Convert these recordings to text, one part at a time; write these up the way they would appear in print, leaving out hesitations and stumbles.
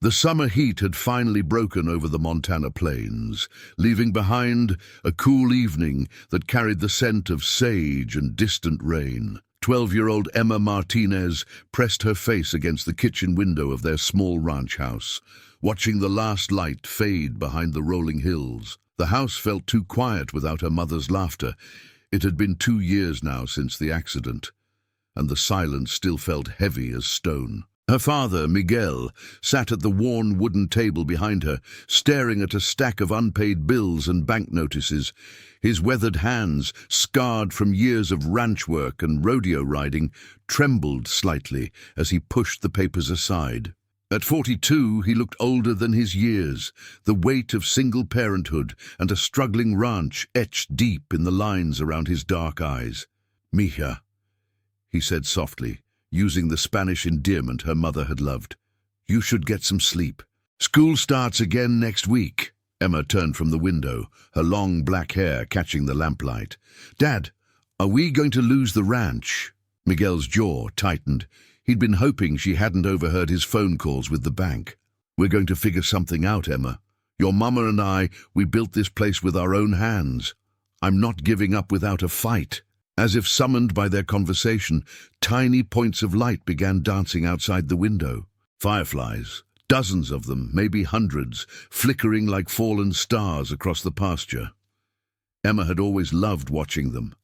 The summer heat had finally broken over the Montana plains, leaving behind a cool evening that carried the scent of sage and distant rain. 12-year-old Emma Martinez pressed her face against the kitchen window of their small ranch house, watching the last light fade behind the rolling hills. The house felt too quiet without her mother's laughter. It had been 2 years now since the accident, and the silence still felt heavy as stone. Her father, Miguel, sat at the worn wooden table behind her, staring at a stack of unpaid bills and bank notices. His weathered hands, scarred from years of ranch work and rodeo riding, trembled slightly as he pushed the papers aside. At 42, he looked older than his years, the weight of single parenthood and a struggling ranch etched deep in the lines around his dark eyes. "Mija," he said softly, using the Spanish endearment her mother had loved. "You should get some sleep. School starts again next week." Emma turned from the window, her long black hair catching the lamplight. "Dad, are we going to lose the ranch?" Miguel's jaw tightened. He'd been hoping she hadn't overheard his phone calls with the bank. "We're going to figure something out, Emma. Your mama and I, we built this place with our own hands. I'm not giving up without a fight." As if summoned by their conversation, tiny points of light began dancing outside the window. Fireflies, dozens of them, maybe hundreds, flickering like fallen stars across the pasture. Emma had always loved watching them,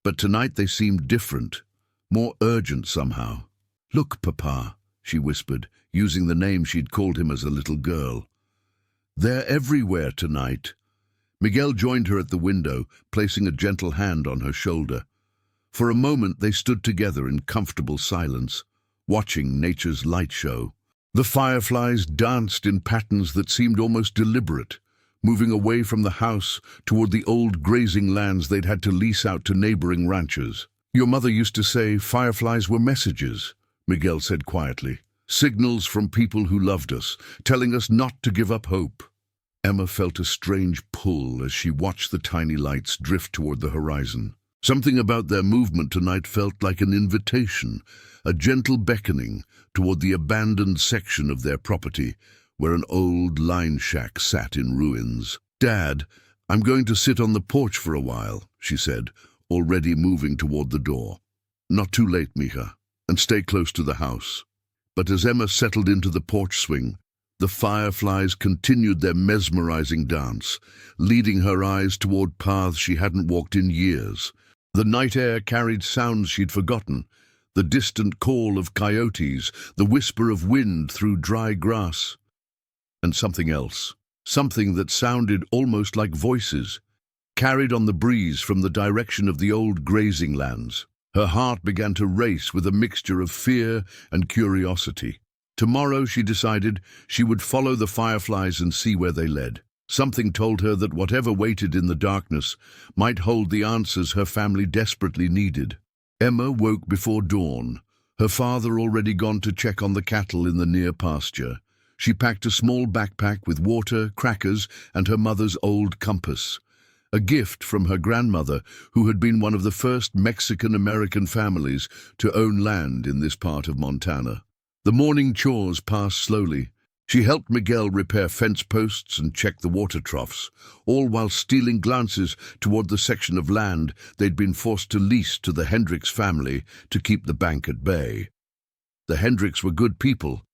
but tonight they seemed different, more urgent somehow. "Look, Papa," she whispered, using the name she'd called him as a little girl. "They're everywhere tonight." Miguel joined her at the window, placing a gentle hand on her shoulder. For a moment they stood together in comfortable silence, watching nature's light show. The fireflies danced in patterns that seemed almost deliberate, moving away from the house toward the old grazing lands they'd had to lease out to neighboring ranchers. "Your mother used to say fireflies were messages," Miguel said quietly. "Signals from people who loved us, telling us not to give up hope." Emma felt a strange pull as she watched the tiny lights drift toward the horizon. Something about their movement tonight felt like an invitation, a gentle beckoning toward the abandoned section of their property where an old line shack sat in ruins. "Dad, I'm going to sit on the porch for a while," she said, already moving toward the door. "Not too late, Mija, and stay close to the house." But as Emma settled into the porch swing, the fireflies continued their mesmerizing dance, leading her eyes toward paths she hadn't walked in years. The night air carried sounds she'd forgotten, the distant call of coyotes, the whisper of wind through dry grass, and something else, something that sounded almost like voices, carried on the breeze from the direction of the old grazing lands. Her heart began to race with a mixture of fear and curiosity. Tomorrow, she decided, she would follow the fireflies and see where they led. Something told her that whatever waited in the darkness might hold the answers her family desperately needed. Emma woke before dawn, her father already gone to check on the cattle in the near pasture. She packed a small backpack with water, crackers, and her mother's old compass, a gift from her grandmother, who had been one of the first Mexican-American families to own land in this part of Montana. The morning chores passed slowly. She helped Miguel repair fence posts and check the water troughs, all while stealing glances toward the section of land they'd been forced to lease to the Hendricks family to keep the bank at bay. The Hendricks were good people,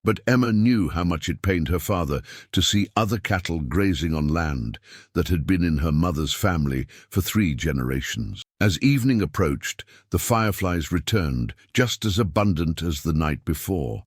but Emma knew how much it pained her father to see other cattle grazing on land that had been in her mother's family for 3 generations. As evening approached, the fireflies returned, just as abundant as the night before.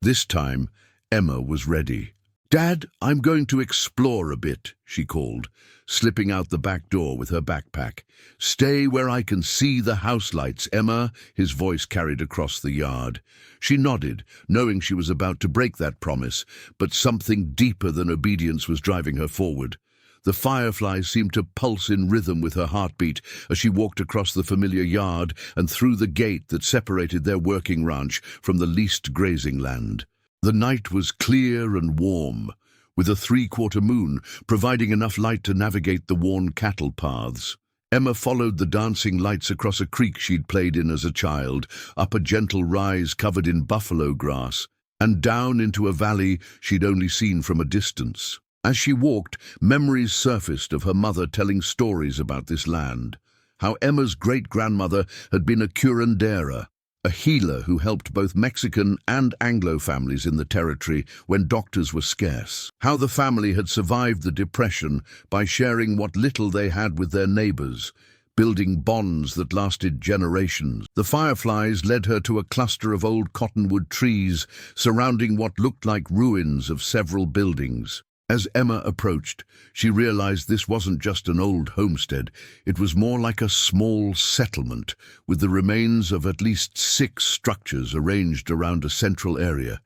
This time, Emma was ready. "Dad, I'm going to explore a bit," she called, slipping out the back door with her backpack. "Stay where I can see the house lights, Emma," his voice carried across the yard. She nodded, knowing she was about to break that promise, but something deeper than obedience was driving her forward. The fireflies seemed to pulse in rhythm with her heartbeat as she walked across the familiar yard and through the gate that separated their working ranch from the leased grazing land. The night was clear and warm, with a 3/4 moon providing enough light to navigate the worn cattle paths. Emma followed the dancing lights across a creek she'd played in as a child, up a gentle rise covered in buffalo grass. and down into a valley she'd only seen from a distance. As she walked, memories surfaced of her mother telling stories about this land, how Emma's great-grandmother had been a curandera, a healer who helped both Mexican and Anglo families in the territory when doctors were scarce, how the family had survived the Depression by sharing what little they had with their neighbors, building bonds that lasted generations. The Fireflies led her to a cluster of old cottonwood trees surrounding what looked like ruins of several buildings. As Emma approached, she realized this wasn't just an old homestead. It was more like a small settlement, with the remains of at least 6 structures arranged around a central area.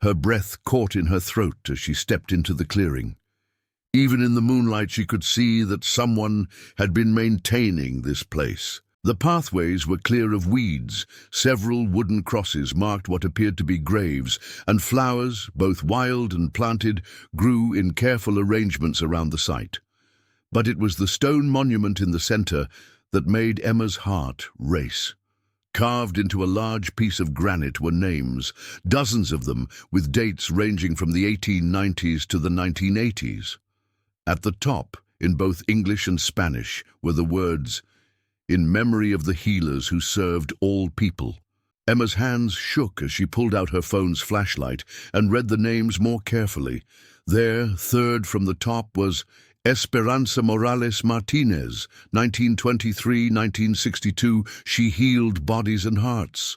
Her breath caught in her throat as she stepped into the clearing. Even in the moonlight, she could see that someone had been maintaining this place. The pathways were clear of weeds. Several wooden crosses marked what appeared to be graves, and flowers, both wild and planted, grew in careful arrangements around the site. But it was the stone monument in the center that made Emma's heart race. Carved into a large piece of granite were names, dozens of them, with dates ranging from the 1890s to the 1980s. At the top, in both English and Spanish, were the words, "In memory of the healers who served all people." Emma's hands shook as she pulled out her phone's flashlight and read the names more carefully. There, third from the top, was Esperanza Morales Martinez, 1923-1962. She healed bodies and hearts.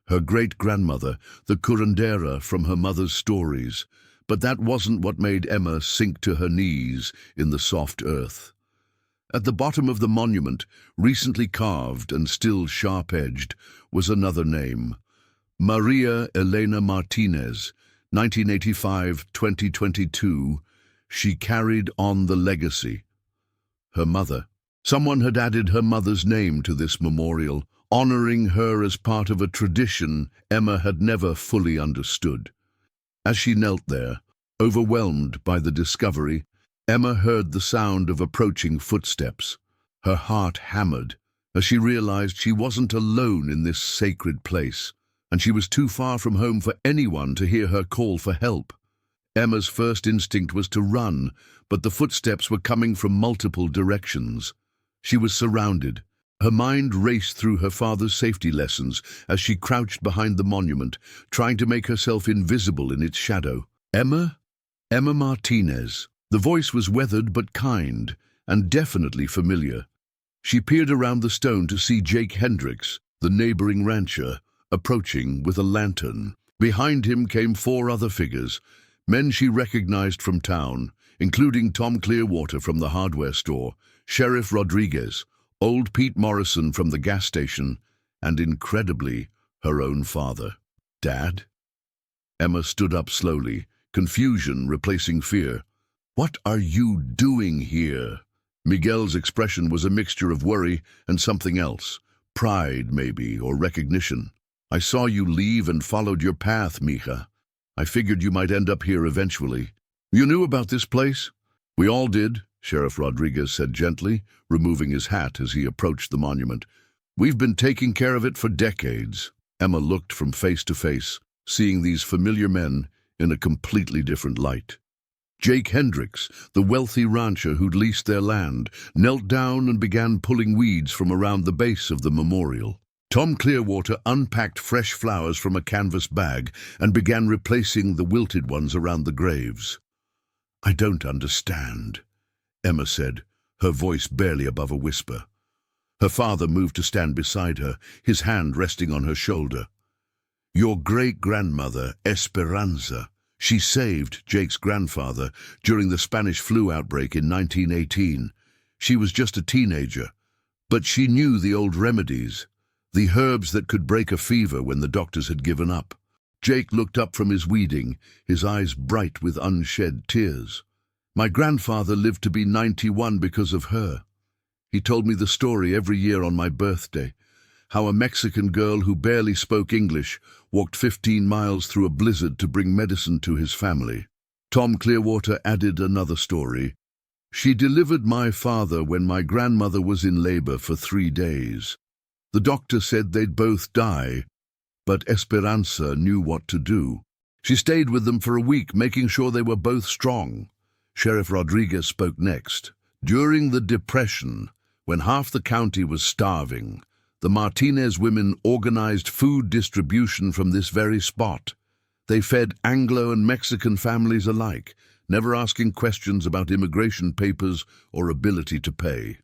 Her great-grandmother, the curandera from her mother's stories. But that wasn't what made Emma sink to her knees in the soft earth. At the bottom of the monument, recently carved and still sharp-edged, was another name. Maria Elena Martinez, 1985-2022. She carried on the legacy. Her mother. Someone had added her mother's name to this memorial, honoring her as part of a tradition Emma had never fully understood. As she knelt there, overwhelmed by the discovery, Emma heard the sound of approaching footsteps. Her heart hammered as she realized she wasn't alone in this sacred place, and she was too far from home for anyone to hear her call for help. Emma's first instinct was to run, but the footsteps were coming from multiple directions. She was surrounded. Her mind raced through her father's safety lessons as she crouched behind the monument, trying to make herself invisible in its shadow. Emma? Emma Martinez. The voice was weathered but kind, and definitely familiar. She peered around the stone to see Jake Hendricks, the neighboring rancher, approaching with a lantern. Behind him came 4 other figures, men she recognized from town, including Tom Clearwater from the hardware store, Sheriff Rodriguez, old Pete Morrison from the gas station, and incredibly, her own father. Dad? Emma stood up slowly, confusion replacing fear. "What are you doing here?" Miguel's expression was a mixture of worry and something else. Pride, maybe, or recognition. "I saw you leave and followed your path, mija. I figured you might end up here eventually." "You knew about this place?" "We all did," Sheriff Rodriguez said gently, removing his hat as he approached the monument. "We've been taking care of it for decades." Emma looked from face to face, seeing these familiar men in a completely different light. Jake Hendricks, the wealthy rancher who'd leased their land, knelt down and began pulling weeds from around the base of the memorial. Tom Clearwater unpacked fresh flowers from a canvas bag and began replacing the wilted ones around the graves. "I don't understand," Emma said, her voice barely above a whisper. Her father moved to stand beside her, his hand resting on her shoulder. "Your great-grandmother, Esperanza, she saved Jake's grandfather during the Spanish flu outbreak in 1918. She was just a teenager, but she knew the old remedies, the herbs that could break a fever when the doctors had given up." Jake looked up from his weeding, his eyes bright with unshed tears. "My grandfather lived to be 91 because of her. He told me the story every year on my birthday, how a Mexican girl who barely spoke English walked 15 miles through a blizzard to bring medicine to his family." Tom Clearwater added another story. "She delivered my father when my grandmother was in labor for 3 days. The doctor said they'd both die, but Esperanza knew what to do. She stayed with them for a week, making sure they were both strong. Sheriff Rodriguez spoke next. During the Depression, when half the county was starving, the Martinez women organized food distribution from this very spot. They fed Anglo and Mexican families alike, never asking questions about immigration papers or ability to pay.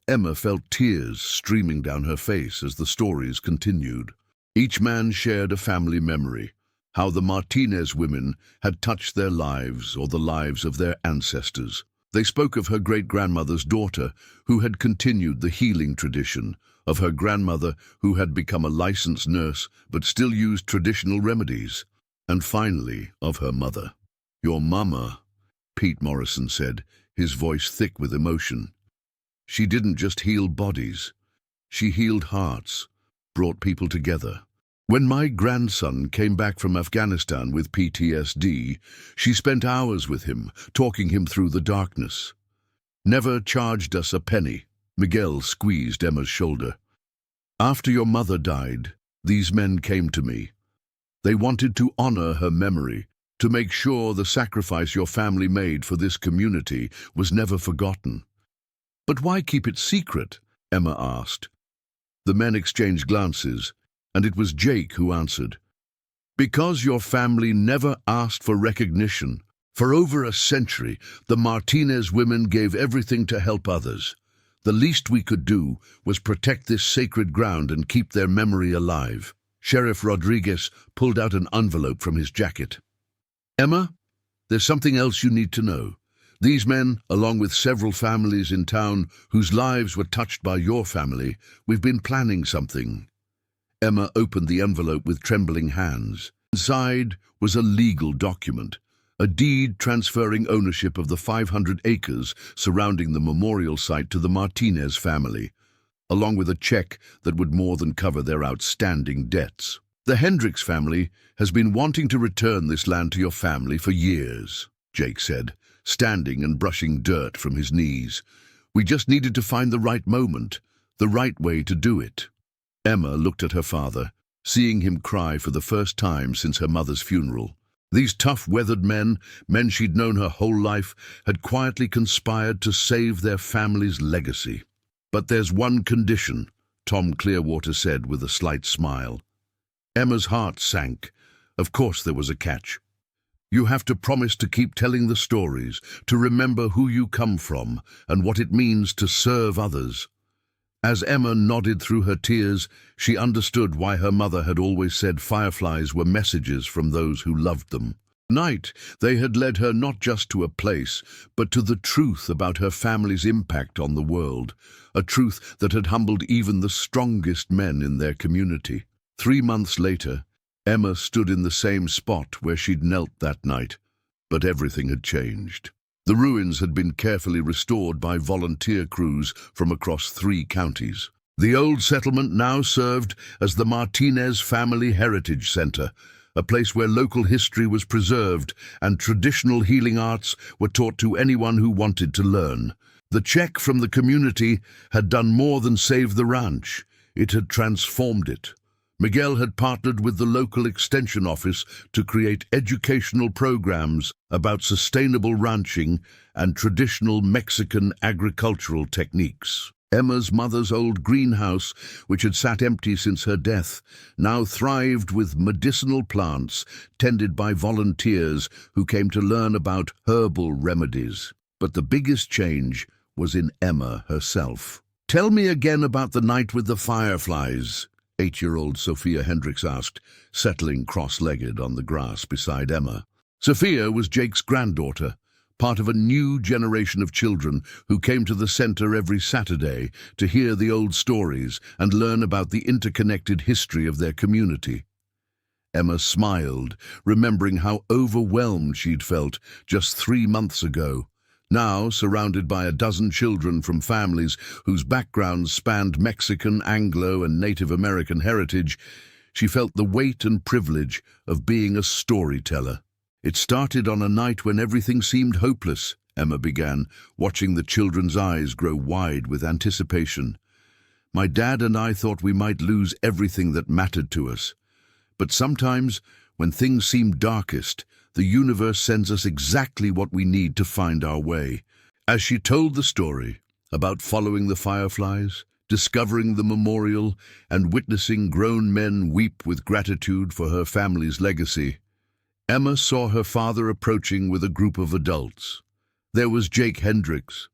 Emma felt tears streaming down her face as the stories continued. Each man shared a family memory, how the Martinez women had touched their lives or the lives of their ancestors. They spoke of her great-grandmother's daughter, who had continued the healing tradition, of her grandmother, who had become a licensed nurse but still used traditional remedies, and finally, of her mother. "Your mama," Pete Morrison said, his voice thick with emotion. "She didn't just heal bodies. She healed hearts, brought people together. When my grandson came back from Afghanistan with PTSD, she spent hours with him, talking him through the darkness. Never charged us a penny." Miguel squeezed Emma's shoulder. "After your mother died, these men came to me. They wanted to honor her memory, to make sure the sacrifice your family made for this community was never forgotten." "But why keep it secret?" Emma asked. The men exchanged glances, and it was Jake who answered. "Because your family never asked for recognition. For over a century, the Martinez women gave everything to help others. The least we could do was protect this sacred ground and keep their memory alive." Sheriff Rodriguez pulled out an envelope from his jacket. "Emma, there's something else you need to know. These men, along with several families in town whose lives were touched by your family, we've been planning something." Emma opened the envelope with trembling hands. Inside was a legal document, a deed transferring ownership of the 500 acres surrounding the memorial site to the Martinez family, along with a check that would more than cover their outstanding debts. "The Hendricks family has been wanting to return this land to your family for years," Jake said, standing and brushing dirt from his knees. "We just needed to find the right moment, the right way to do it." Emma looked at her father, seeing him cry for the first time since her mother's funeral. These tough, weathered men she'd known her whole life, had quietly conspired to save their family's legacy. "But there's one condition," Tom Clearwater said with a slight smile. Emma's heart sank. Of course there was a catch. "You have to promise to keep telling the stories, to remember who you come from and what it means to serve others." As Emma nodded through her tears, she understood why her mother had always said fireflies were messages from those who loved them. Tonight, they had led her not just to a place, but to the truth about her family's impact on the world, a truth that had humbled even the strongest men in their community. 3 months later, Emma stood in the same spot where she'd knelt that night, but everything had changed. The ruins had been carefully restored by volunteer crews from across 3 counties. The old settlement now served as the Martinez Family Heritage Center, a place where local history was preserved and traditional healing arts were taught to anyone who wanted to learn. The check from the community had done more than save the ranch. It had transformed it. Miguel had partnered with the local extension office to create educational programs about sustainable ranching and traditional Mexican agricultural techniques. Emma's mother's old greenhouse, which had sat empty since her death, now thrived with medicinal plants tended by volunteers who came to learn about herbal remedies. But the biggest change was in Emma herself. "Tell me again about the night with the fireflies," 8-year-old Sophia Hendricks asked, settling cross-legged on the grass beside Emma. Sophia was Jake's granddaughter, part of a new generation of children who came to the center every Saturday to hear the old stories and learn about the interconnected history of their community. Emma smiled, remembering how overwhelmed she'd felt just 3 months ago. Now, surrounded by a dozen children from families whose backgrounds spanned Mexican, Anglo, and Native American heritage, she felt the weight and privilege of being a storyteller. "It started on a night when everything seemed hopeless," Emma began, watching the children's eyes grow wide with anticipation. "My dad and I thought we might lose everything that mattered to us. But sometimes, When things seem darkest, the universe sends us exactly what we need to find our way. As she told the story about following the Fireflies, discovering the memorial, and witnessing grown men weep with gratitude for her family's legacy, Emma saw her father approaching with a group of adults. There was Jake Hendricks,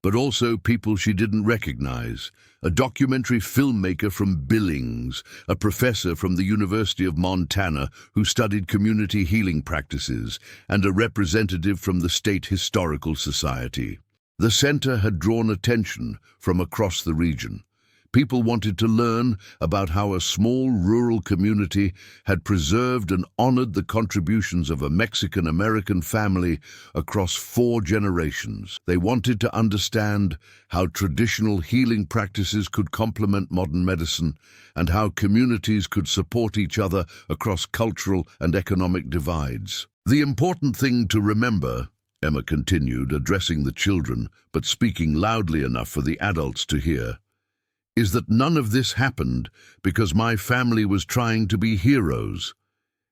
but also people she didn't recognize, a documentary filmmaker from Billings, a professor from the University of Montana who studied community healing practices, and a representative from the State Historical Society. The center had drawn attention from across the region. People wanted to learn about how a small rural community had preserved and honored the contributions of a Mexican-American family across 4 generations. They wanted to understand how traditional healing practices could complement modern medicine and how communities could support each other across cultural and economic divides. The important thing to remember, Emma continued, addressing the children, but speaking loudly enough for the adults to hear, is that none of this happened because my family was trying to be heroes.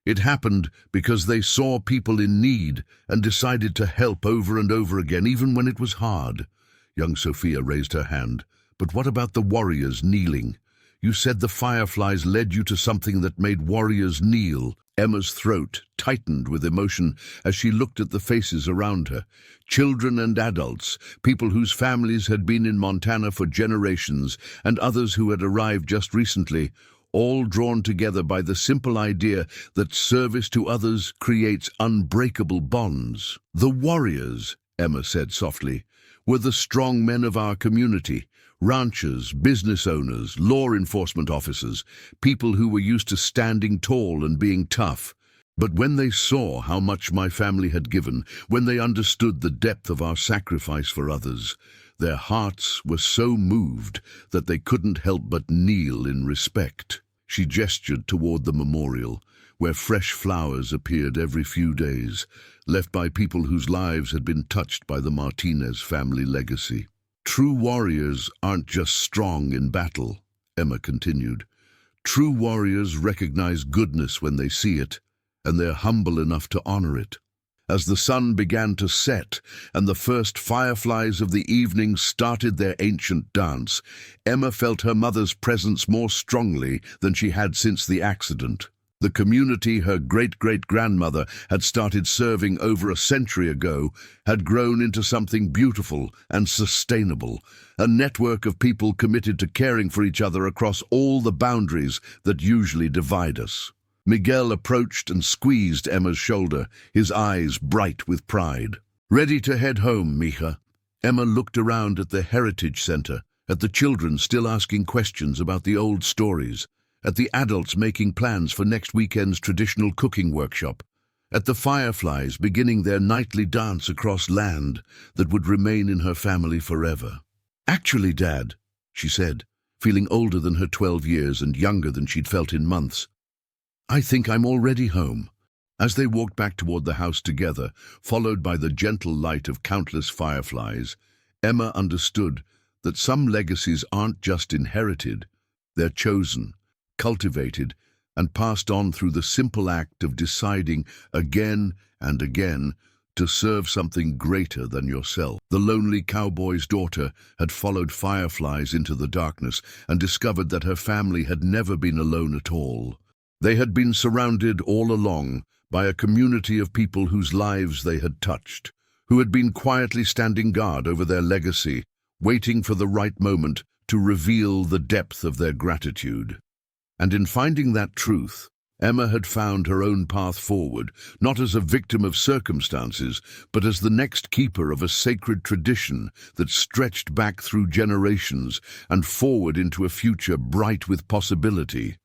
It happened because they saw people in need and decided to help over and over again, even when it was hard. Young Sophia raised her hand. But what about the warriors kneeling? You said the Fireflies led you to something that made warriors kneel. Emma's throat tightened with emotion as she looked at the faces around her. Children and adults, people whose families had been in Montana for generations, and others who had arrived just recently, all drawn together by the simple idea that service to others creates unbreakable bonds. The warriors, Emma said softly, were the strong men of our community. Ranchers, business owners, law enforcement officers, people who were used to standing tall and being tough. But when they saw how much my family had given, when they understood the depth of our sacrifice for others, their hearts were so moved that they couldn't help but kneel in respect. She gestured toward the memorial, where fresh flowers appeared every few days, left by people whose lives had been touched by the Martinez family legacy. True warriors aren't just strong in battle, Emma continued. True warriors recognize goodness when they see it, and they're humble enough to honor it. As the sun began to set and the first fireflies of the evening started their ancient dance, Emma felt her mother's presence more strongly than she had since the accident. The community her great-great-grandmother had started serving over a century ago had grown into something beautiful and sustainable, a network of people committed to caring for each other across all the boundaries that usually divide us. Miguel approached and squeezed Emma's shoulder, his eyes bright with pride. Ready to head home, mija? Emma looked around at the Heritage Center, at the children still asking questions about the old stories, at the adults making plans for next weekend's traditional cooking workshop, at the Fireflies beginning their nightly dance across land that would remain in her family forever. Actually, Dad, she said, feeling older than her 12 years and younger than she'd felt in months, I think I'm already home. As they walked back toward the house together, followed by the gentle light of countless fireflies, Emma understood that some legacies aren't just inherited, they're chosen, cultivated, and passed on through the simple act of deciding again and again to serve something greater than yourself. The lonely cowboy's daughter had followed fireflies into the darkness and discovered that her family had never been alone at all. They had been surrounded all along by a community of people whose lives they had touched, who had been quietly standing guard over their legacy, waiting for the right moment to reveal the depth of their gratitude. And in finding that truth, Emma had found her own path forward, not as a victim of circumstances, but as the next keeper of a sacred tradition that stretched back through generations and forward into a future bright with possibility.